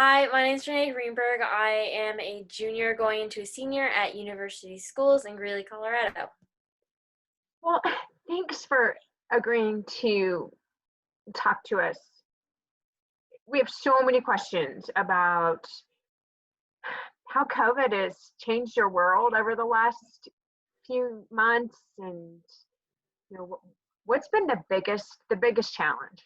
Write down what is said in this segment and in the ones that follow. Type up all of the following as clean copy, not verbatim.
Hi, my name is Renee Greenberg. I am a junior going into a senior at University Schools in Greeley, Colorado. Well, thanks for agreeing to talk to us. We have so many questions about how COVID has changed your world over the last few months, and what's been the biggest challenge?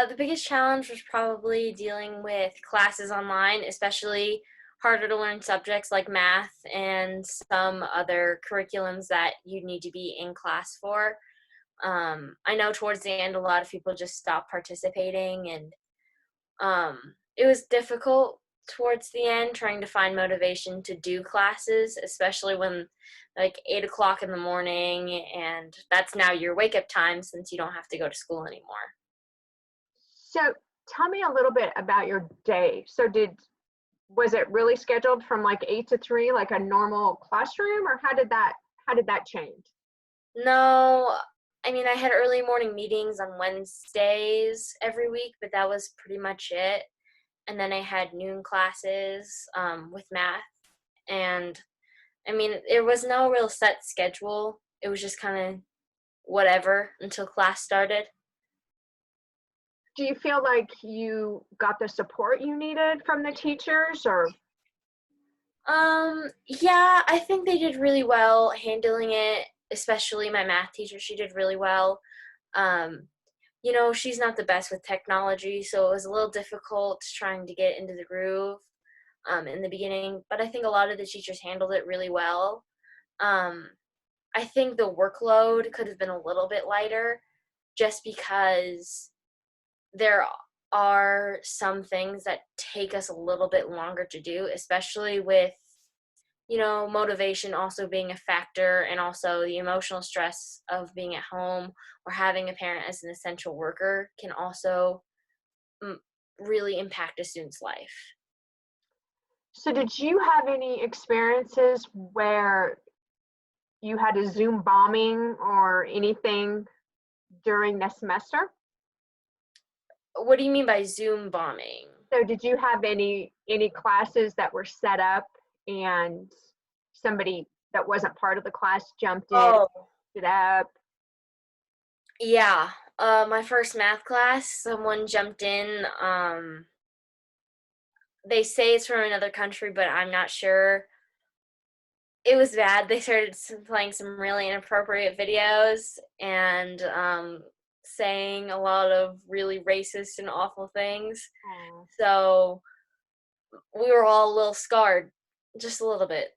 The biggest challenge was probably dealing with classes online, especially harder to learn subjects like math and some other curriculums that you need to be in class for. I know towards the end, a lot of people just stopped participating, and it was difficult towards the end trying to find motivation to do classes, especially when like 8 o'clock in the morning, and that's now your wake up time since you don't have to go to school anymore. So tell me a little bit about your day. Was it really scheduled from like 8 to 3, like a normal classroom, or how did that change? No, I mean, I had early morning meetings on Wednesdays every week, but that was pretty much it. And then I had noon classes with math. And I mean, there was no real set schedule. It was just kind of whatever until class started. Do you feel like you got the support you needed from the teachers, or Yeah, I think they did really well handling it, especially my math teacher. She did really well. Um, she's not the best with technology, so it was a little difficult trying to get into the groove in the beginning, but I think a lot of the teachers handled it really well. Um, I think the workload could have been a little bit lighter just because there are some things that take us a little bit longer to do, especially with motivation also being a factor, and also the emotional stress of being at home or having a parent as an essential worker can also mm, really impact a student's life. so did you have any experiences where you had a Zoom bombing or anything during the semester? What do you mean by Zoom bombing? So did you have any classes that were set up and somebody that wasn't part of the class jumped in, Oh, it up? yeah. My first math class, someone jumped in. They say it's from another country, but I'm not sure. It was bad. They started playing some really inappropriate videos and saying a lot of really racist and awful things. Oh. So we were all a little scarred, just a little bit.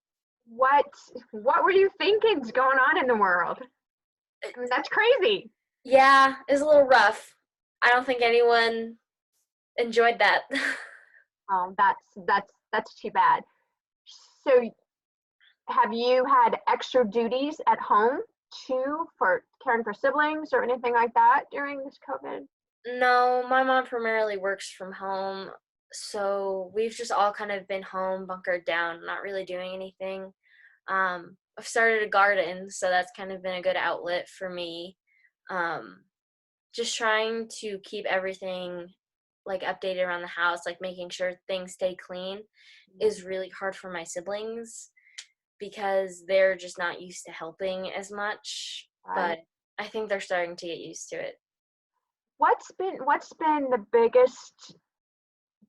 What what were you thinking's going on in the world? I mean, that's crazy. Yeah, it was a little rough. I don't think anyone enjoyed that. That's too bad. So have you had extra duties at home too, for caring for siblings or anything like that during this COVID? No, my mom primarily works from home, so we've just all kind of been home, bunkered down, not really doing anything. I've started a garden, so that's kind of been a good outlet for me. Um, just trying to keep everything like updated around the house, like making sure things stay clean, is really hard for my siblings because they're just not used to helping as much. Right. But I think they're starting to get used to it. What's been the biggest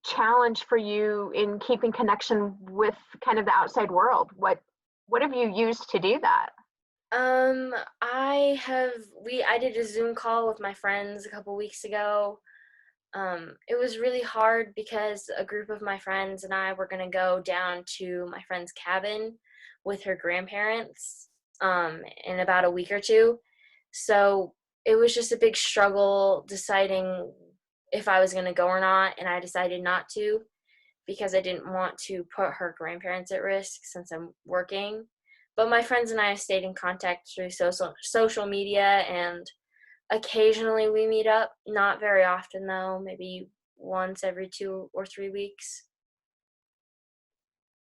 challenge for you in keeping connection with kind of the outside world? What have you used to do that? Um, I did a Zoom call with my friends a couple weeks ago. It was really hard because a group of my friends and I were gonna go down to my friend's cabin with her grandparents in about a week or two. So it was just a big struggle deciding if I was gonna go or not, and I decided not to because I didn't want to put her grandparents at risk since I'm working. But my friends and I have stayed in contact through social media, and occasionally we meet up. Not very often though, maybe once every 2 or 3 weeks.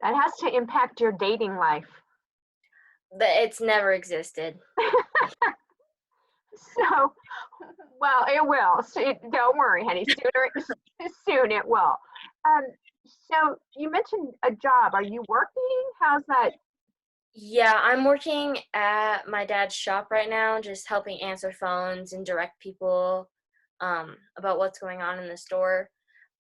That has to impact your dating life. It's never existed. So, well, it will. So don't worry, honey. Soon it will. Um, so you mentioned a job. Are you working? How's that? Yeah, I'm working at my dad's shop right now, just helping answer phones and direct people about what's going on in the store.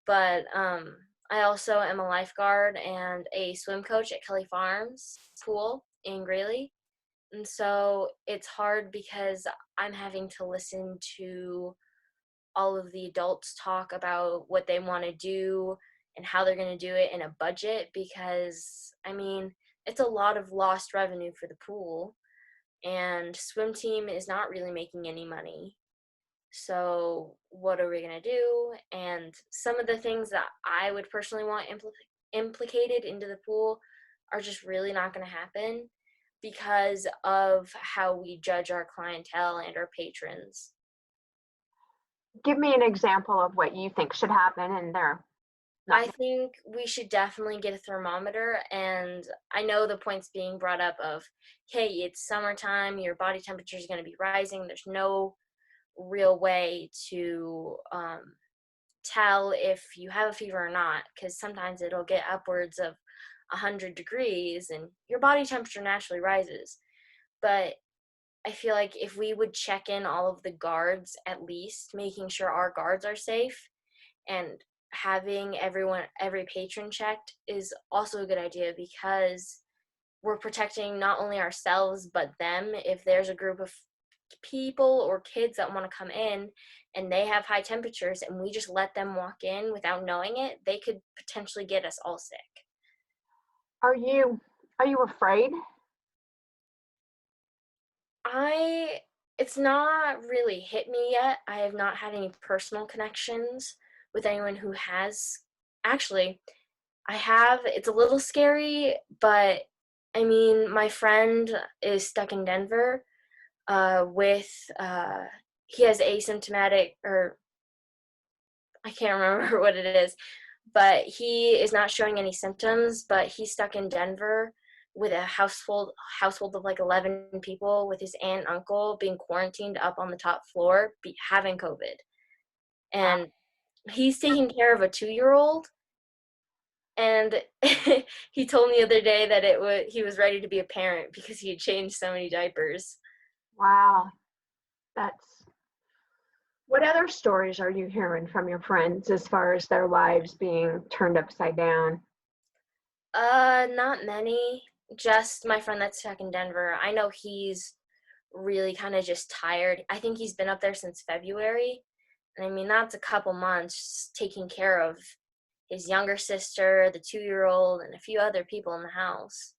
But I also am a lifeguard and a swim coach at Kelly Farms Pool in Greeley. And so it's hard because I'm having to listen to all of the adults talk about what they want to do and how they're going to do it in a budget because, I mean, it's a lot of lost revenue for the pool, and swim team is not really making any money. So, what are we going to do? And some of the things that I would personally want implicated into the pool are just really not going to happen because of how we judge our clientele and our patrons. Give me an example of what you think should happen, and they're not. I think we should definitely get a thermometer, and I know the points being brought up of, hey, it's summertime, your body temperature is going to be rising. There's no real way to tell if you have a fever or not, because sometimes it'll get upwards of 100 degrees, and your body temperature naturally rises. But I feel like if we would check in all of the guards at least, making sure our guards are safe and having every patron checked is also a good idea because we're protecting not only ourselves but them. If there's a group of people or kids that want to come in and they have high temperatures and we just let them walk in without knowing it, they could potentially get us all sick. Are you afraid? I It's not really hit me yet. I have not had any personal connections with anyone who has. Actually, I have. It's a little scary, but I mean, my friend is stuck in Denver with he has asymptomatic, or I can't remember what it is, but he is not showing any symptoms, but he's stuck in Denver with a household of like 11 people with his aunt and uncle being quarantined up on the top floor having COVID. Wow. And he's taking care of a 2-year-old, and he told me the other day that he was ready to be a parent because he had changed so many diapers. Wow. That's What other stories are you hearing from your friends as far as their lives being turned upside down? Not many. Just my friend that's stuck in Denver. I know he's really kind of just tired. I think he's been up there since February. And I mean, that's a couple months taking care of his younger sister, the 2-year-old, and a few other people in the house.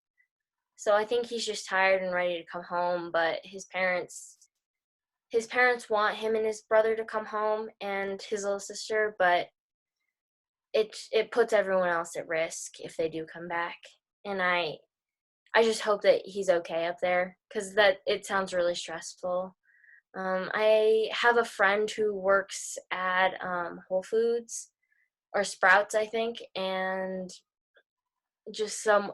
So I think he's just tired and ready to come home, but his parents want him and his brother to come home and his little sister, but it puts everyone else at risk if they do come back. And I just hope that he's okay up there because that it sounds really stressful. I have a friend who works at Whole Foods or Sprouts, I think, and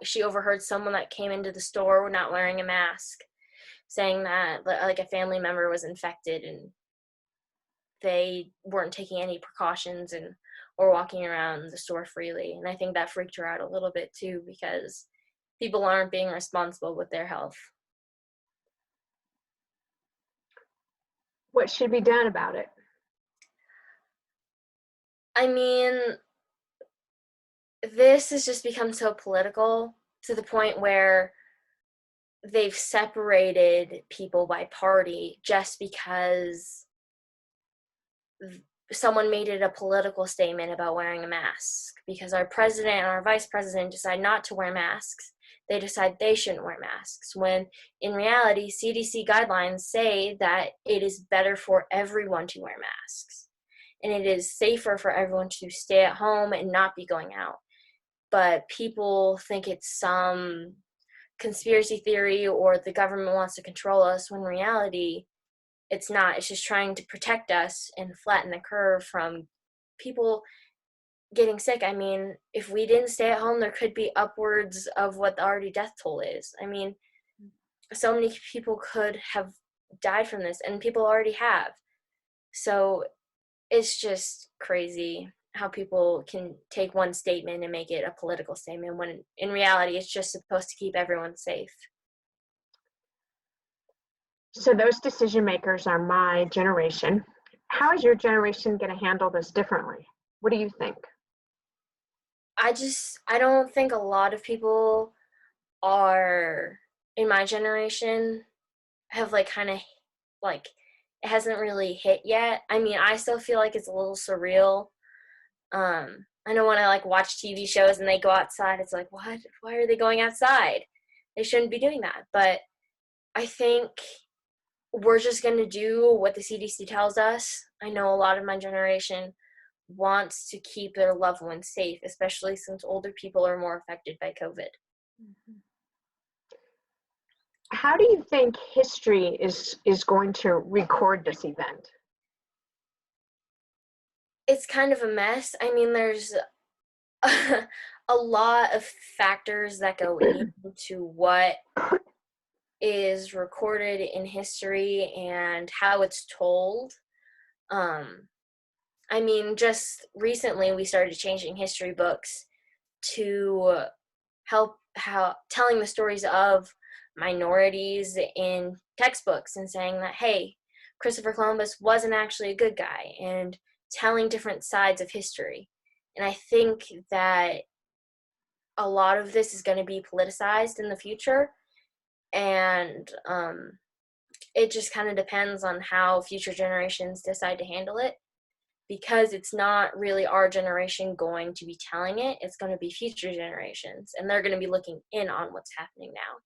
she overheard someone that came into the store not wearing a mask, saying that like a family member was infected and they weren't taking any precautions and or walking around the store freely. And I think that freaked her out a little bit too because people aren't being responsible with their health. What should be done about it? I mean, this has just become so political to the point where they've separated people by party just because someone made it a political statement about wearing a mask. Because our president and our vice president decide not to wear masks, they decide they shouldn't wear masks, when in reality CDC guidelines say that it is better for everyone to wear masks and it is safer for everyone to stay at home and not be going out. But people think it's some conspiracy theory or the government wants to control us, when in reality it's not. It's just trying to protect us and flatten the curve from people getting sick. I mean, if we didn't stay at home, there could be upwards of what the already death toll is. I mean, so many people could have died from this, and people already have. So it's just crazy. how people can take one statement and make it a political statement when in reality it's just supposed to keep everyone safe. So those decision makers are my generation. How is your generation going to handle this differently? What do you think? I don't think a lot of people are in my generation have like kind of like it hasn't really hit yet. I mean, I still feel like it's a little surreal. I know when I like watch TV shows and they go outside, it's like, what? Why are they going outside? They shouldn't be doing that. But I think we're just going to do what the CDC tells us. I know a lot of my generation wants to keep their loved ones safe, especially since older people are more affected by COVID. How do you think history is going to record this event? It's kind of a mess. I mean, there's a lot of factors that go into what is recorded in history and how it's told. Um, I mean, just recently we started changing history books to help how telling the stories of minorities in textbooks and saying that, hey, Christopher Columbus wasn't actually a good guy, and telling different sides of history. And I think that a lot of this is going to be politicized in the future, and it just kind of depends on how future generations decide to handle it, because it's not really our generation going to be telling it. It's going to be future generations, and they're going to be looking in on what's happening now.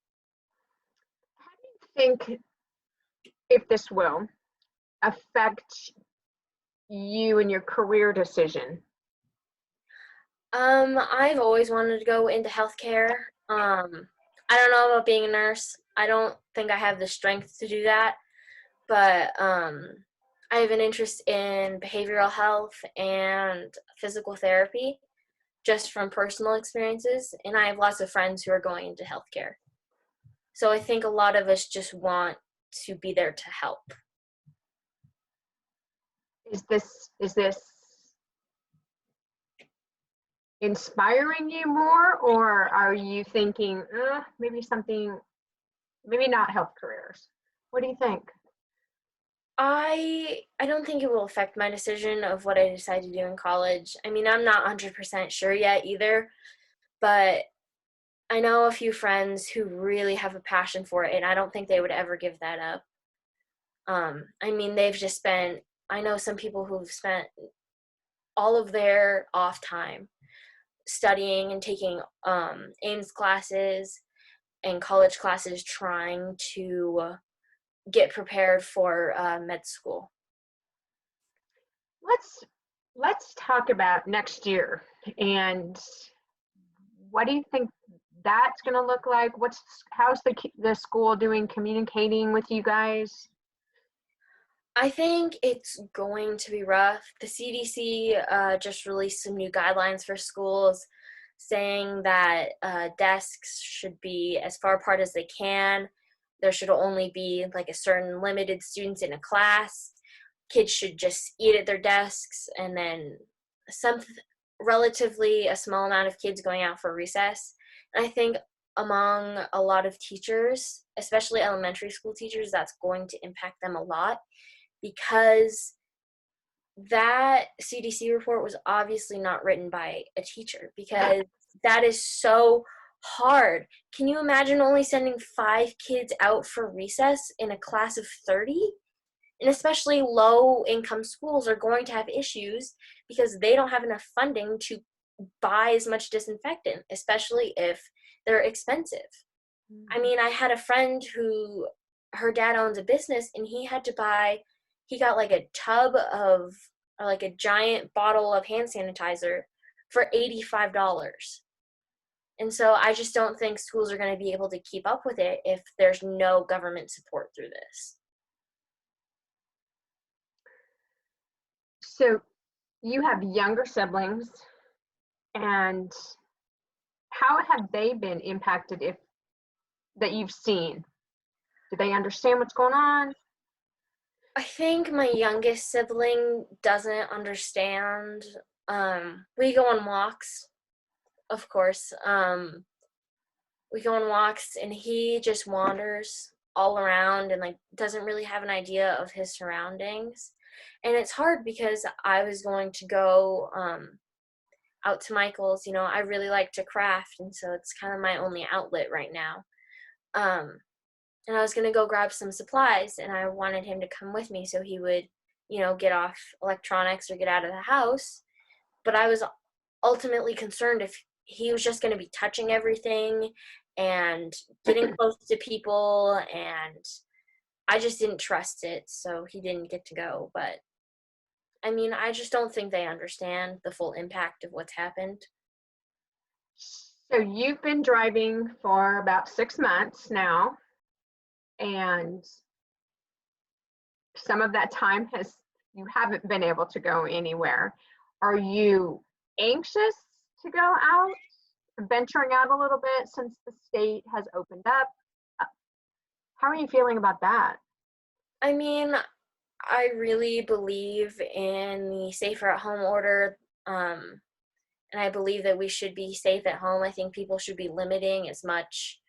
I think if this will affect you and your career decision. I've always wanted to go into healthcare. I don't know about being a nurse. I don't think I have the strength to do that, but I have an interest in behavioral health and physical therapy just from personal experiences, and I have lots of friends who are going into healthcare. So I think a lot of us just want to be there to help. Is this inspiring you more, or are you thinking maybe something, maybe not health careers? What do you think? I don't think it will affect my decision of what I decide to do in college. I mean, I'm not 100% sure yet either, but I know a few friends who really have a passion for it, and I don't think they would ever give that up. I mean, I know some people who've spent all of their off time studying and taking Ames classes and college classes trying to get prepared for med school. Let's talk about next year, and what do you think that's going to look like? How's the school doing communicating with you guys? I think it's going to be rough. The CDC just released some new guidelines for schools saying that desks should be as far apart as they can. There should only be like a certain limited students in a class. Kids should just eat at their desks, and then some relatively a small amount of kids going out for recess. And I think among a lot of teachers, especially elementary school teachers, that's going to impact them a lot, because that CDC report was obviously not written by a teacher, because that is so hard. Can you imagine only sending 5 kids out for recess in a class of 30? And especially low income schools are going to have issues because they don't have enough funding to buy as much disinfectant, especially if they're expensive. I mean, I had a friend who her dad owns a business, and he got like a tub of, or like a giant bottle of hand sanitizer for $85. And so I just don't think schools are going to be able to keep up with it if there's no government support through this. So you have younger siblings, and how have they been impacted, if that you've seen? Do they understand what's going on? I think my youngest sibling doesn't understand We go on walks, of course. We go on walks, and he just wanders all around and like doesn't really have an idea of his surroundings. And it's hard because I was going to go out to Michael's. I really like to craft, and so it's kind of my only outlet right now. Um, and I was going to go grab some supplies, and I wanted him to come with me so he would, get off electronics or get out of the house. But I was ultimately concerned if he was just going to be touching everything and getting close to people, and I just didn't trust it, so he didn't get to go. But I mean, I just don't think they understand the full impact of what's happened. So you've been driving for about 6 months now, and some of that time you haven't been able to go anywhere. Are you anxious to go out, venturing out a little bit since the state has opened up? How are you feeling about that? I mean, I really believe in the safer at home order, and I believe that we should be safe at home. I think people should be limiting as much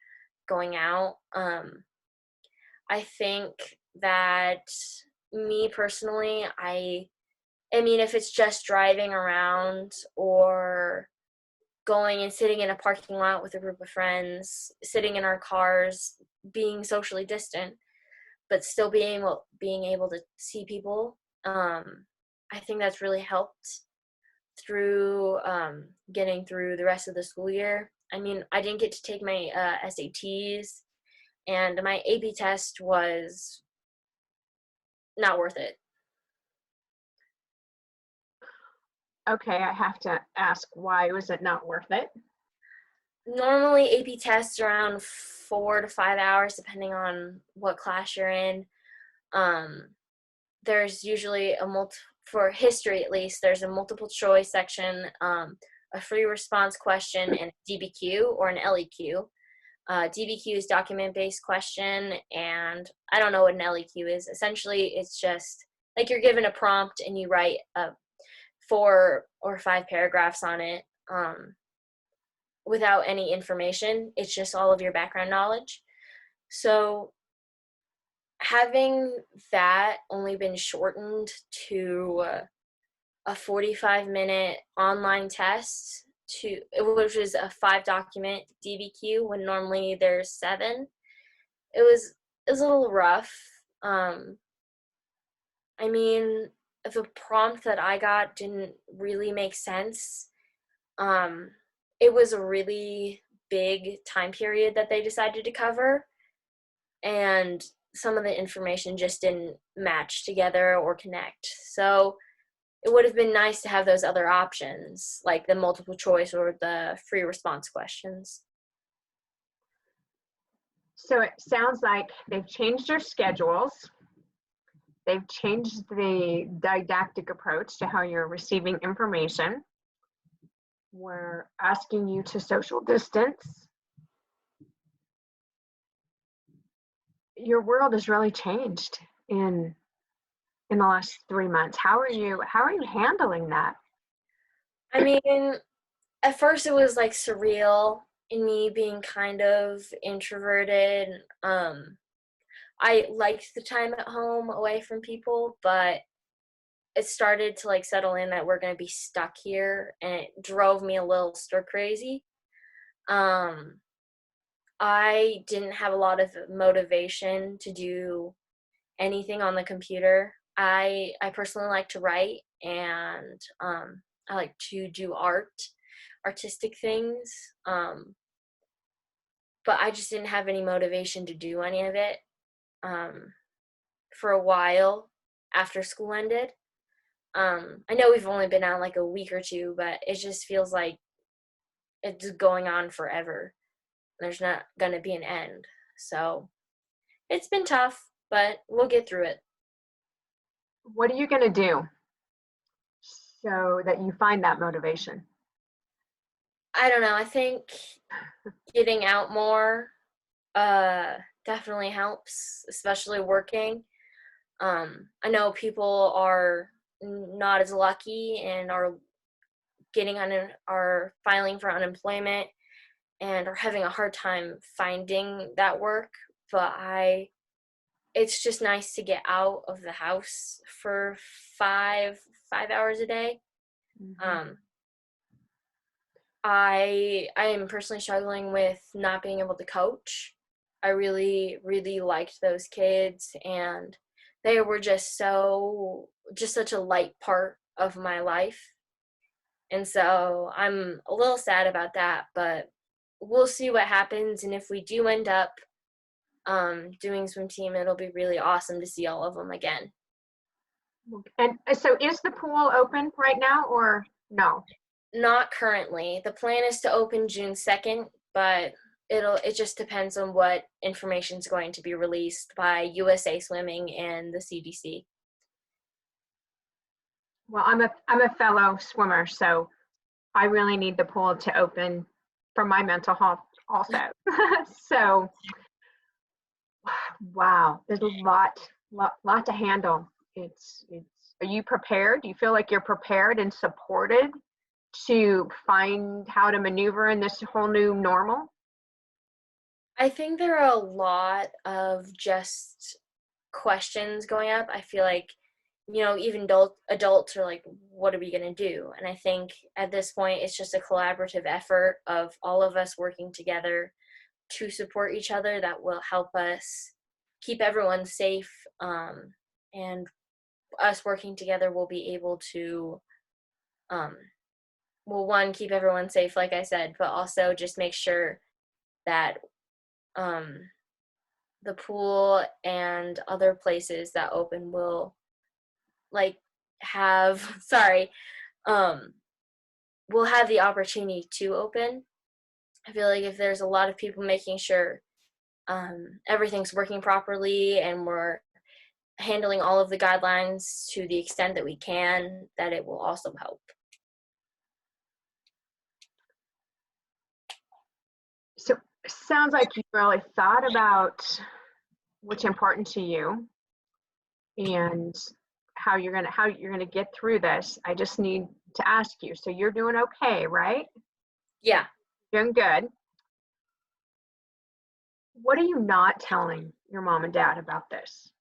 going out. I think that me personally, I mean, if it's just driving around or going and sitting in a parking lot with a group of friends, sitting in our cars, being socially distant, but still being able to see people, I think that's really helped through getting through the rest of the school year. I mean, I didn't get to take my SATs, and my AP test was not worth it. Okay, I have to ask, why was it not worth it? Normally, AP tests around 4 to 5 hours, depending on what class you're in. Um, there's usually for history at least, there's a multiple choice section, a free response question, and a DBQ or an LEQ. DBQ is document based question, and I don't know what an LEQ is. Essentially, it's just like you're given a prompt and you write 4 or 5 paragraphs on it, without any information. It's just all of your background knowledge. So having that only been shortened to a 45-minute online test, which was a 5 document DBQ when normally there's 7, it was a little rough. I mean, the prompt that I got didn't really make sense. It was a really big time period that they decided to cover, and some of the information just didn't match together or connect. So it would have been nice to have those other options, like the multiple choice or the free response questions. So it sounds like they've changed their schedules. They've changed the didactic approach to how you're receiving information. We're asking you to social distance. Your world has really changed in the last 3 months. How are you handling that? I mean, at first it was like surreal in me being kind of introverted. I liked the time at home away from people, but it started to like settle in that we're going to be stuck here, and it drove me a little stir crazy. Um, I didn't have a lot of motivation to do anything on the computer. I personally like to write, and I like to do artistic things. But I just didn't have any motivation to do any of it for a while after school ended. I know we've only been out like a week or two, but it just feels like it's going on forever. There's not going to be an end. So it's been tough, but we'll get through it. What are you going to do so that you find that motivation? I don't know. I think getting out more definitely helps, especially working. I know people are not as lucky and are are filing for unemployment and are having a hard time finding that work. But it's just nice to get out of the house for 5 hours a day. Mhm. Um, I am personally struggling with not being able to coach. I really, really liked those kids, and they were just such a light part of my life. And so I'm a little sad about that, but we'll see what happens. And if we do end up doing swim team, it'll be really awesome to see all of them again. And so is the pool open right now or no? Not currently. The plan is to open June 2nd, but it just depends on what information is going to be released by USA Swimming and the CDC. Well, I'm a fellow swimmer, so I really need the pool to open for my mental health also. So, wow, there's a lot to handle. Are you prepared? Do you feel like you're prepared and supported to find how to maneuver in this whole new normal? I think there are a lot of just questions going up. I feel like, even adults are like, what are we going to do? And I think at this point, it's just a collaborative effort of all of us working together to support each other that will help us keep everyone safe. And us working together will be able to, um, well, one, keep everyone safe, like I said, but also just make sure that um, the pool and other places that open will like have sorry um will have the opportunity to open. I feel like if there's a lot of people making sure everything's working properly and we're handling all of the guidelines to the extent that we can, that it will also help. So, sounds like you really thought about what's important to you and how you're gonna get through this. I just need to ask you. So you're doing okay, right? Yeah. Doing good. What are you not telling your mom and dad about this?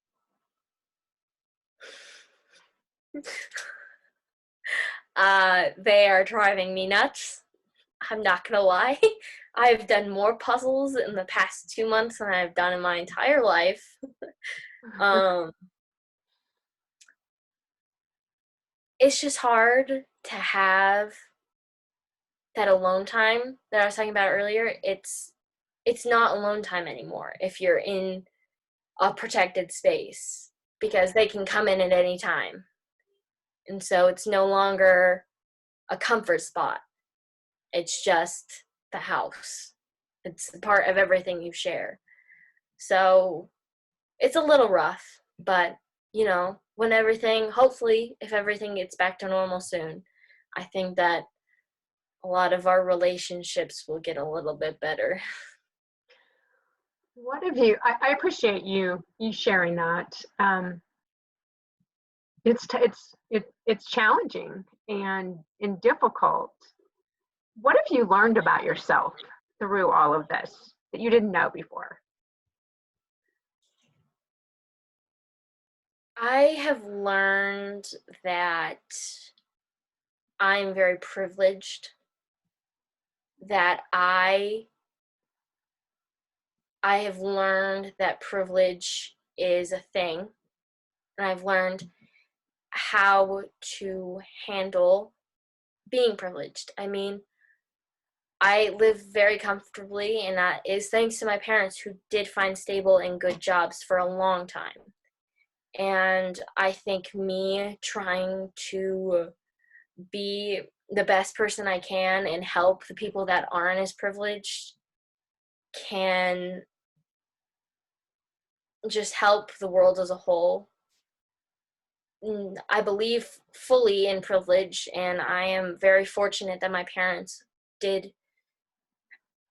They are driving me nuts. I'm not gonna lie. I've done more puzzles in the past 2 months than I've done in my entire life. um it's just hard to have that alone time that I was talking about earlier. It's not alone time anymore if you're in a protected space, because they can come in at any time. And so it's no longer a comfort spot. It's just the house. It's a part of everything you share. So it's a little rough, but when hopefully, if everything gets back to normal soon, I think that a lot of our relationships will get a little bit better. What have you? I appreciate you sharing that. It's challenging and difficult. What have you learned about yourself through all of this that you didn't know before? I have learned that I'm very privileged, that I have learned that privilege is a thing, and I've learned how to handle being privileged. I mean, I live very comfortably, and that is thanks to my parents who did find stable and good jobs for a long time. And I think me trying to be the best person I can and help the people that aren't as privileged can just help the world as a whole. I believe fully in privilege, and I am very fortunate that my parents did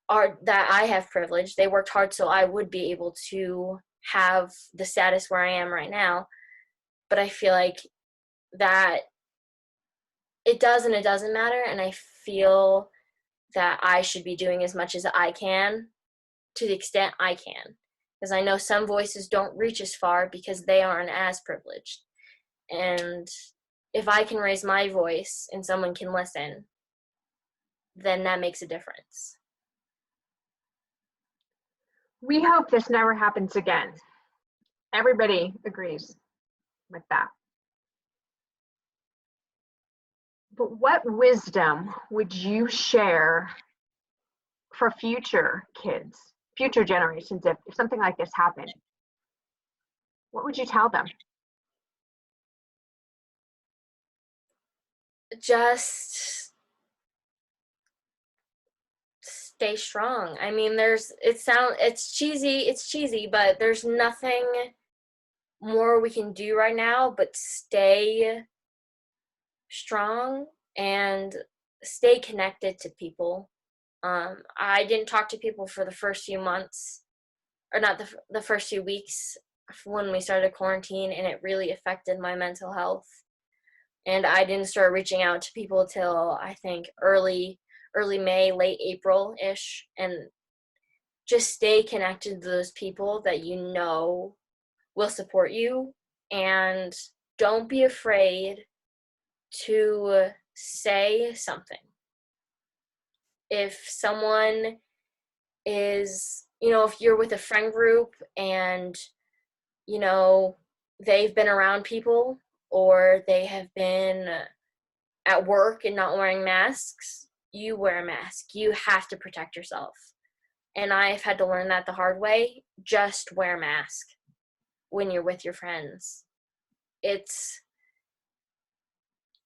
are that I have privilege. They worked hard so I would be able to have the status where I am right now. But I feel like that it does and it doesn't matter. And I feel that I should be doing as much as I can to the extent I can. Because I know some voices don't reach as far because they aren't as privileged. And if I can raise my voice and someone can listen, then that makes a difference. We hope this never happens again. Everybody agrees with that. But what wisdom would you share for future kids, future generations, if something like this happened? What would you tell them? Just stay strong. I mean, it's cheesy, but there's nothing more we can do right now but stay strong and stay connected to people. I didn't talk to people for the first few months, or not the first few weeks when we started quarantine, and it really affected my mental health. And I didn't start reaching out to people till I think early May, late April-ish, and just stay connected to those people that you know will support you, and don't be afraid to say something. If someone is, if you're with a friend group and, they've been around people or they have been at work and not wearing masks, you wear a mask. You have to protect yourself. And I've had to learn that the hard way. Just wear a mask when you're with your friends.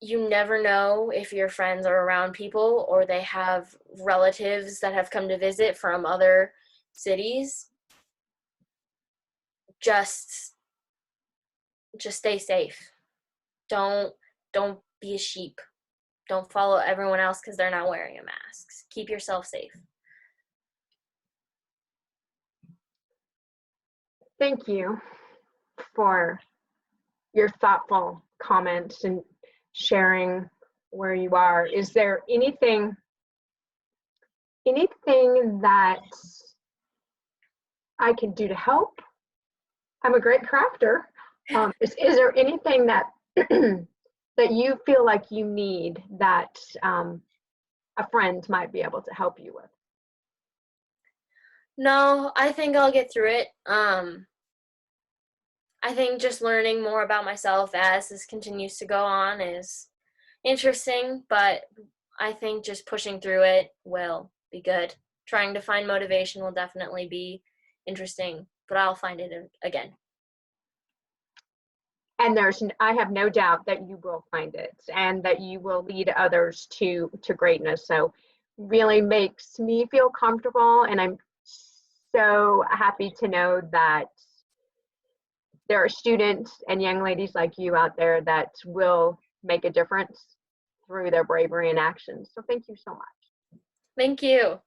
You never know if your friends are around people or they have relatives that have come to visit from other cities. Just stay safe. Don't be a sheep. Don't follow everyone else because they're not wearing a mask. Keep yourself safe. Thank you for your thoughtful comments and sharing where you are. Is there anything that I can do to help? I'm a great crafter. Is there anything that that you feel like you need that a friend might be able to help you with? No, I think I'll get through it. I think just learning more about myself as this continues to go on is interesting, but I think just pushing through it will be good. Trying to find motivation will definitely be interesting, but I'll find it again. And I have no doubt that you will find it and that you will lead others to greatness. So really makes me feel comfortable, and I'm so happy to know that there are students and young ladies like you out there that will make a difference through their bravery and actions. So thank you so much. Thank you.